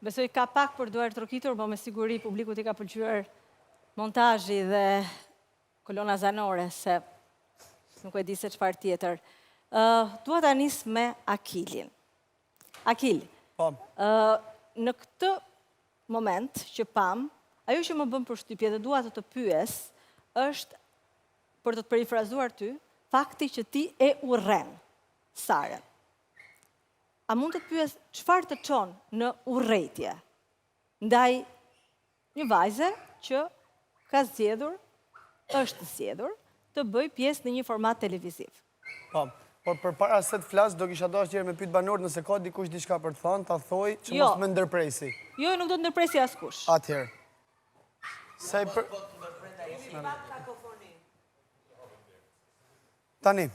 Besoj ka pak për duar trokitur, po me siguri publikut i ka pëlqyer montazhi dhe kolona zanore, se nuk e di se çfarë tjetër. Dua ta nis me Akilin. Akil, në këtë moment që pam, ajo që më bën përshtypje dhe dua të pyes, është, për të të perifrazuar ty, fakti që ti e urren Sarën. A mund të të pyes çfarë të çon në urrëtie ndaj një vajze që është zgjedhur të bëj pjesë në një format televiziv? Po, por përpara se të flas, do kisha dashur me pyet banorët nëse ka dikush diçka për të thënë, ta thoj që mos më ndërpresi. Jo, nuk do të ndërpresi askush. Atëherë. Tani.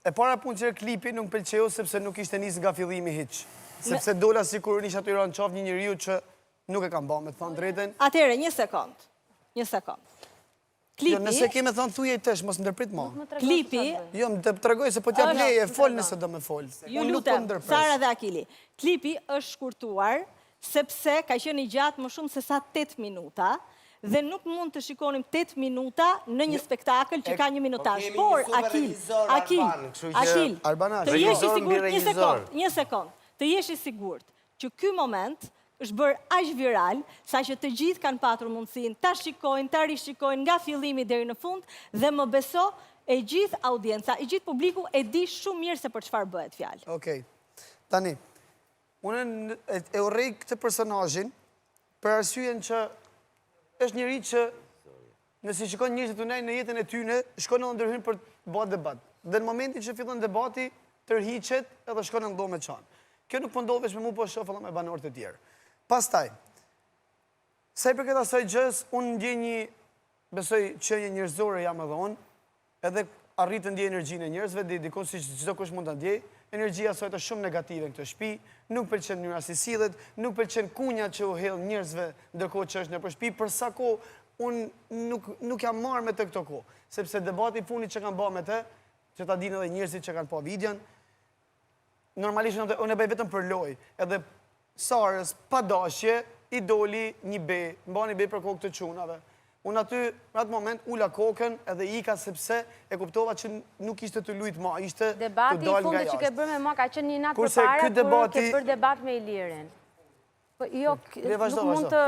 E para punë që klipi nuk pëlqeu sepse nuk ishte nisë nga fillimi hiç. Sepse dola sikur isha të iran qaf një njeriu që nuk e kam bërë, me të thënë drejtën. Atëherë, një sekond. Jo, nëse keme thënë thuje i tesh, mos ndërprit ma. Klipi... Jo, më të tregoj se po t'ja bleje, fol nëse do me fol. Ju lutem, Sara dhe Akili. Klipi është shkurtuar, sepse ka qenë i gjatë më shumë se sa 8 minuta, dhe nuk mund të shikonim 8 minuta në një spektakël që ka një minutazh. Por, Akil, të jesh i sigurt, një sekond, të jesh i sigurt që ky moment është bërë aq viral, sa që të gjithë kanë patur mundësinë ta shikojnë, ta rishikojnë nga fillimi deri në fund, dhe më beso, e gjithë audienca, i gjithë publiku e di shumë mirë se për çfarë bëhet fjalë. Okej. Tani, unë e urrej këtë personazhin për arsyeën që është njëri që nëse shikon njerëzit tunaj në jetën e tyre, shkon edhe ndërhyn për të bërë debat. Dhe në momentin që fillon debati, tërhiqet edhe shkon në ndodh me çan. Kjo nuk po ndodh vetëm me mua, po shoh edhe me banorët e tjerë. Pastaj, sa i përket asaj gjës, unë ndjej një, besoj qenie njerëzore jam edhe unë, edhe arrit të ndjej energjinë e njerëzve, dhe dikon si çdo kush mund ta ndjej. Energjia sot është shumë negative në këtë shtëpi, nuk pëlqen mënyra si sillet, nuk pëlqen kunja që u hedh njerëzve ndërkohë që është në shtëpi, për sa kohë unë nuk jam marrë me të këto kohë, sepse debati i funit që kanë bërë me të, që ta dinë edhe njerëzit që kanë pa videon, normalisht unë e bëj vetëm për lojë, edhe Sarës pa dashje i doli një be, mbani be për kokë të çunave. Unë aty, në atë moment, ula kokën edhe ika sepse e kuptova që nuk ishte të lujt ma, ishte të debati dal nga i fundit jashtë. që ke bërë me mua ka qenë një natë përpara, kur ke bërë debat me Ilirin. Jo, nuk mund të...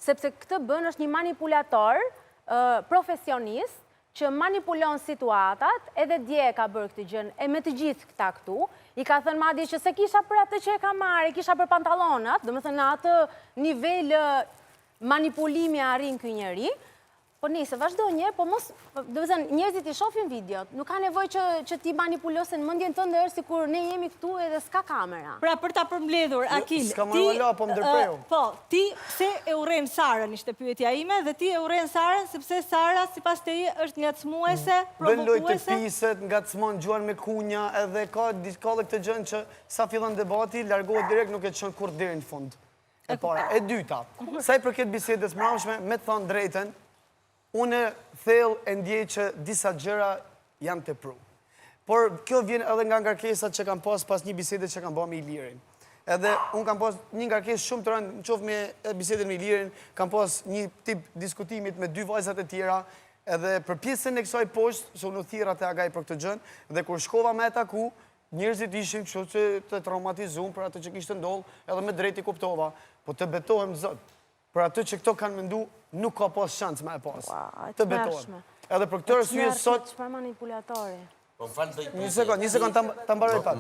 Sepse këtë bën është një manipulator profesionist që manipulon situatat, edhe dje ka bërë këtë gjën, e me të gjithë këta këtu, i ka thënë madje që se kisha për atë që e ka marrë, kisha për pantalonat, dhe me thënë në atë nivel manipulimi arrin ky njeri. Po nise, vazhdo një, po mos, dhe me thënë, njerëzit i shofin videot, nuk ka nevoj që ti manipulosen në mendjen tënde është sikur ne jemi këtu edhe s'ka kamera. Pra, për ta përmbledhur, Akil, s'ka më ala, po më ndërpreu. Po, ti pse e urren Sarën, ishte pyetja ime, dhe ti e urren Sarën sepse Sara, sipas teje, është ngacmuese, provokuese. Bën lojë të piset, ngacmon, gjuan me kunja, edhe ka edhe këtë gjën që sa fillon debati, largohet direkt, nuk e çon kurrë deri në fund. E para, e dyta, sa i përket bisedës mbrëmshme, me të thënë drejtën, unë thellë e ndjej që disa gjëra janë tepru. Por kjo vjen edhe nga ngarkesat që kam pas një bisede që kam bërë me Ilirin. Edhe unë kam pas një ngarkesë shumë të rëndë, në qoftë me bisedën me Ilirin, kam pas një tip diskutimit me 2 vajzat e tjera, edhe për pjesën e kësaj poshtë, se unë u thirra te Agaj për këtë gjën, dhe kur shkova me taku, njerëzit ishin kështu që të traumatizuar për atë që kishte ndodhur, edhe me drejt i kuptova, po të betohem Zot. Për atë që këto kanë mendu, nuk ka pas shans me e pas. Të betohem. Edhe për këtë arsye sot... Çfarë manipulatori? Një sekond, ta mbaroj pak.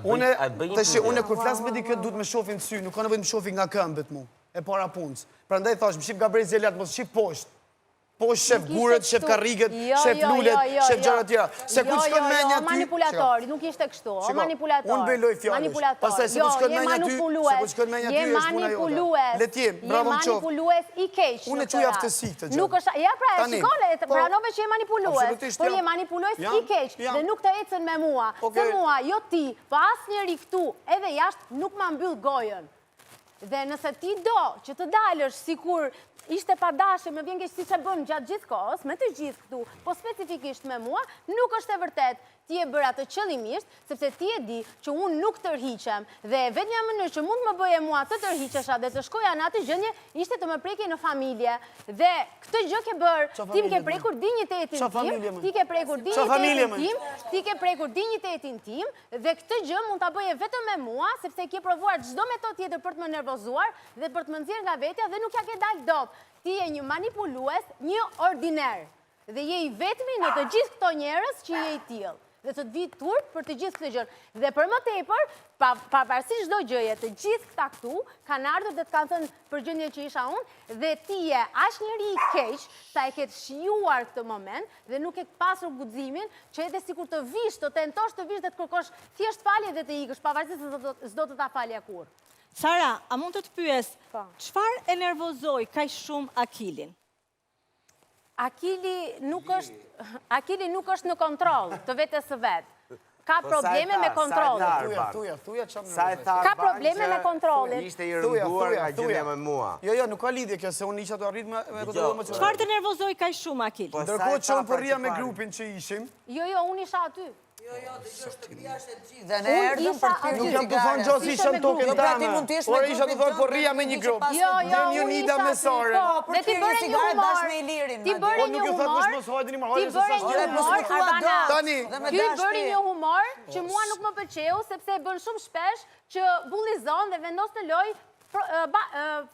Unë kur flas me dikë duhet më shohin sy, nuk ka nevojë të më shohin nga këmbët mu, e para punës. Prandaj thash, më shif Gabriel Zelat, mos shif poshtë. Po shef gurët, shef karriget, shef lulet, shef gjëra tjera. Se ku shkon menja ty... Manipulatori, nuk ishte kështu, o manipulator. Unë bëj loj fjallësh. Pastaj se ku shkon menja ty, se ku shkon menja ty, është puna jote. Letjem, bravo më qofë. Je manipulues i keq. Unë e quj aftësi këtë gjë. Nuk është... Ja pra, shikone, pranove që je manipulues, por je manipulues i keq, dhe nuk të ecën me mua. Se mua, jo ti, pa as njeri këtu, edhe jashtë, nuk ma mbyll gojën. Dhe nëse ti do që të dalësh sikur ishte pa dashje, më vjen keq siç e bën gjatë gjithë kohës, me të gjithë këtu, po specifikisht me mua, nuk është e vërtet. Ti e bërë atë qëllimisht, sepse ti e di që unë nuk tërhiqem dhe vetmja mënyrë që mund më bëje mua të tërhiqesha dhe të shkoja në atë gjendje ishte të më prekje në familje. Dhe këtë gjë ke bërë, ti më ke prekur dinjitetin tim, ti ke prekur dinjitetin tim, ti ke prekur dinjitetin tim dhe këtë gjë mund ta bëje vetëm me mua, sepse ke provuar çdo metodë tjetër për të më nervozuar dhe për të më nxjerrë nga vetja dhe nuk ja ke dalë dot. Ti je një manipulues, një ordiner. Dhe je i vetmi në të gjithë këto njerëz që je i tillë. Dhe të të vitë turp për të gjithë këtë gjërë. Dhe për më tepër, pavarësisht çdo gjëje, të gjithë këta këtu kanë ardhur dhe të kanë thënë për gjendjen që isha unë, dhe ti je aq njeri i keq sa e ketë shijuar këtë moment dhe nuk e ke pasur guximin që edhe sikur të vish, të tentosh të vish dhe të kërkosh thjesht falje dhe të ikësh, pavarësisht se s'do të ta falja kur. Sara, a mund të të pyes, çfarë e nervozoi kaq shumë Akilin? Akili nuk është në kontroll të vetës së vetë. Ka probleme me kontrollin. Ka probleme me kontrollin. Ishte i rënduar nga gjendja me mua. Jo, nuk ka lidhje kjo, se unë isha të arrit me kontrollin emocional. Çfarë të nervozoi kaq shumë Akil? Ndërkohë që unë përrija me grupin që ishim. Jo, unë isha aty. Jo, dëgjosh të kryash e gjithë. Dhe ne erdhëm për të Nuk jam të thonë gjosë ishëm tokën tëme. Por isha të thonë përrija me një grup. Jo, unë isha aty. Dhe ti bëre një humor. Ti bëre një humor. Ti bëre një humor që mua nuk më pëlqeu, sepse e bën shumë shpesh që bullizon dhe vendos në lojë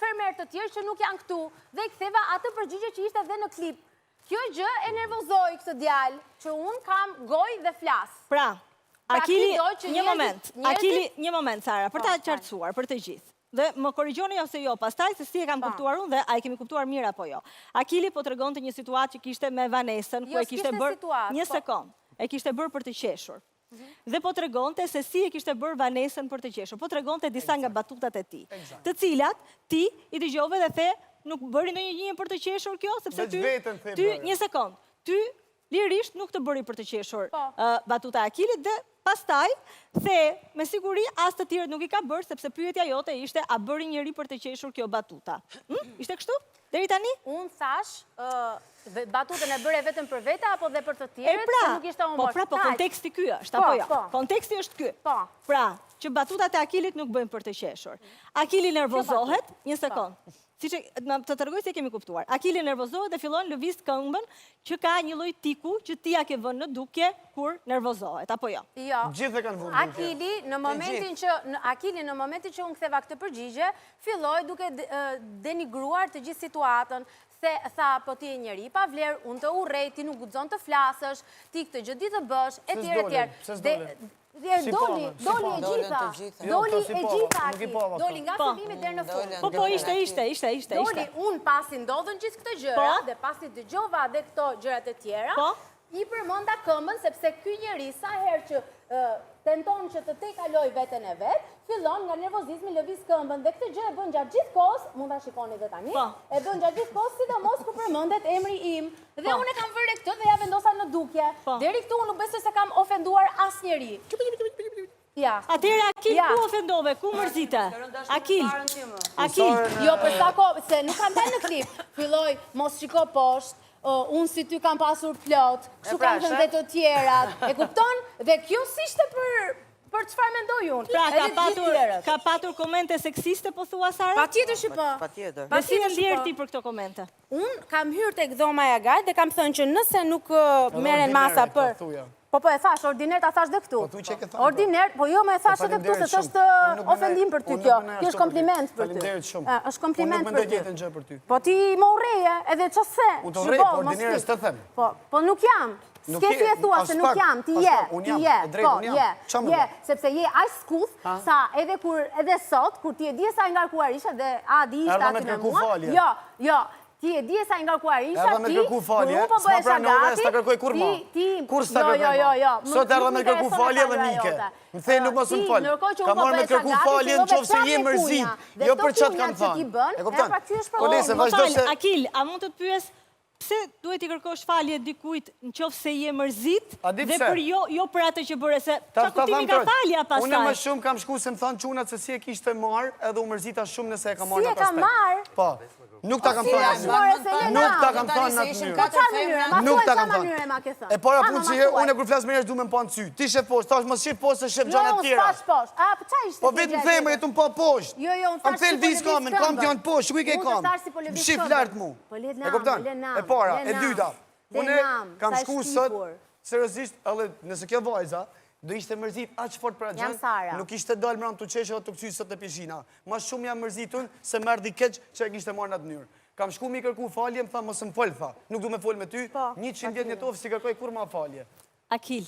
fermer të tjerë që nuk janë këtu. Dhe i ktheva atë përgjigje që ishte edhe në klip. Kjo gjë e nervozoi këtë djalë, që unë kam gojë dhe flas. Pra, Akili, një moment, Sara, për ta qartësuar, për të gjithë. Dhe më korrigjoni ose jo, pastaj se si e kam kuptuar unë dhe a i kemi kuptuar mirë apo jo. Akili po tregonte një situatë që kishte me Vanesën, ku e kishte bërë një sekond, e kishte bërë për të qeshur. Dhe po tregonte se si e kishte bërë Vanesën për të qeshur. Po tregonte disa nga batutat e tij, të cilat ti i dëgjove dhe the nuk bëri ndonjë për të qeshur kjo, sepse ty një sekond, ty lirisht nuk të bëri për të qeshur batuta e Akilit dhe pastaj the me siguri as të tjerët nuk i ka bërë, sepse pyetja jote ishte a bëri njëri për të qeshur kjo batuta. Ishte kështu? Deri tani? Unë thash, batutën e bëre vetëm për vete apo dhe për të tjerët, se nuk ishte humor. Po konteksti ky është, apo jo? Konteksti është ky. Pra, që batutat e Akilit nuk bëjnë për të qeshur. Akili nervozohet, një sekond. Si që të tërgoj se kemi kuptuar. Akili nervozohet dhe fillon lëviz këmbën që ka një lloj tiku që ti ja ke vënë në dukje kur nervozohet, apo jo? Jo. Gjithë kanë vënë dukje. Akili në momentin që unë ktheva këtë përgjigje, filloi duke denigruar të gjithë situatën, se tha, po ti e njeri pa vlerë, unë të urrej, ti nuk guxon të flasësh, ti këtë gjë di të bësh, etj. Doli e gjitha, Aki. Doli nga fillimi deri në fund. Po, ishte. Doli, unë pasi ndodhën gjithë këtë gjëra, dhe pasi dëgjova dhe këto gjërat e tjera, i përmenda këmbën, sepse ky njeri sa herë që tenton që të kaloj veten e vet, fillon nga nervozizmi lëviz këmbën dhe këtë gjë e bën gjatë gjithë kohës, mund ta shikoni edhe tani, e bën gjatë gjithë kohës, sidomos kur përmendet emri im. Dhe unë e kam vënë këtë dhe ja vendosa në dukje. Deri këtu unë nuk besoj se kam ofenduar asnjëri. Ja. Atëherë Akil ku ofendove, ku mërzite? Akil. Jo, për sa kohë, se nuk kam dalë në klip. Filloi, mos shiko poshtë. Unë si ty kam pasur plot, kështu kam thënë dhe të tjerat, e kupton? Dhe kjo s'ishte për çfarë mendoj unë. Pra, ka patur komente seksiste, po thua Sara? Patjetër që po. Dhe si e ndjerë ti për këto komente? Unë kam hyrë tek dhoma e Agajt dhe kam thënë që nëse nuk merren masa për... Po e thash, ordiner ta thash dhe këtu. Ordiner, po jo me e thash edhe këtu, se është ofendim për ty kjo. Kjo është kompliment për ty. Është kompliment për ty. Po ti më urreje, edhe që se. Unë të urrej, po ordiner së të them. Po nuk jam. S'ke si e thua se nuk jam, ti je, sepse je aq skuth, sa edhe sot, kur ti e di sa ngarkuar isha, dhe Adi ishte aty me mua. Jo. Ti e di sa ngarkuar isha, ti, kur unë po bëhe shagati, s'ta kërkoj kur ma. Kur s'ta kërkoj ma. Sot erdha me kërku falje dhe mike. Më thej nuk mos më falje. Ka marrë me kërku falje në qofë se je mërzit. Jo për qatë kam thanë. E kuptan? Akil, a mund të të pyes, pse duhet i kërkosh falje dikujt në qofë se je mërzit dhe për jo për atë që bërë, se qa kuptimi ka falja pastaj? Unë më shumë kam shku se më thanë qunat se si e kishte marë edhe u mërzita shumë nëse e ka marë në aspekt. Nuk ta kam thënë atë mënyrë. Nuk ta kam thënë atë mënyrë. Po çfarë mënyre? Nuk ta kam thënë. Ma ke thënë. E para punë që unë kur flas me njerëz duhet më pa në sy. Ti shef poshtë, tash mos shif poshtë, shef gjëra të tjera. Jo, unë s'pash poshtë. A, po çfarë ishte? Po vetëm them jetu pa poshtë. Jo, unë Am thel vis kamën, kam janë poshtë, shikuj ke kam. Shif lart mu. E kupton? E para, e dyta. Unë kam shku sot seriozisht, edhe nëse kjo vajza do ishte mërzit aq fort për atë, nuk ishte dalë mbrëm të qeshë dhe të kësy sot e pishina. Ma shumë jam mërzitun se merdi keq që e kishte marrë në atë mënyrë. Kam shku mi kërku falje, më tha, mos më fol, tha. Nuk du me fol me ty, 100 vjet një tofë si kërkoj kur ma falje. Akil,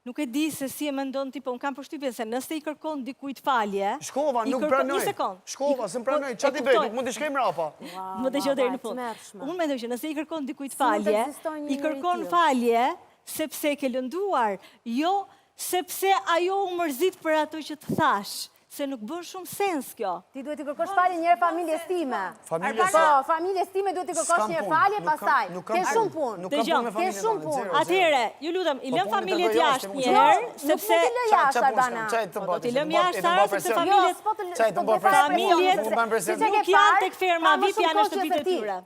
nuk e di se si e mendon ti, po unë kam përshtypjen se nëse i kërkon dikujt falje... Shkova, nuk pranoj. Shkova, se më pranoj. Qa ti bëj, nuk mund të shkej mrapa. Më të qoderi në fund. Unë mendoj që nëse i kërkon dikujt falje, i kërkon falje sepse ke lënduar, jo sepse ajo u mërzit për ato që të thash. Se nuk bën shumë sens kjo. Ti duhet i kërkosh falje njërë familjes time. Familjes time duhet i kërkosh njërë falje, pastaj. Ke shumë punë. Ke shumë punë. Atëhere, ju lutem, i lëm familjet jashtë njëherë, sepse... Nuk mund t'i lë jashtë, Arbana. Do t'i lëm jashtë, sepse familjet nuk janë tek ferma VIP, janë në shtëpitë e tyre.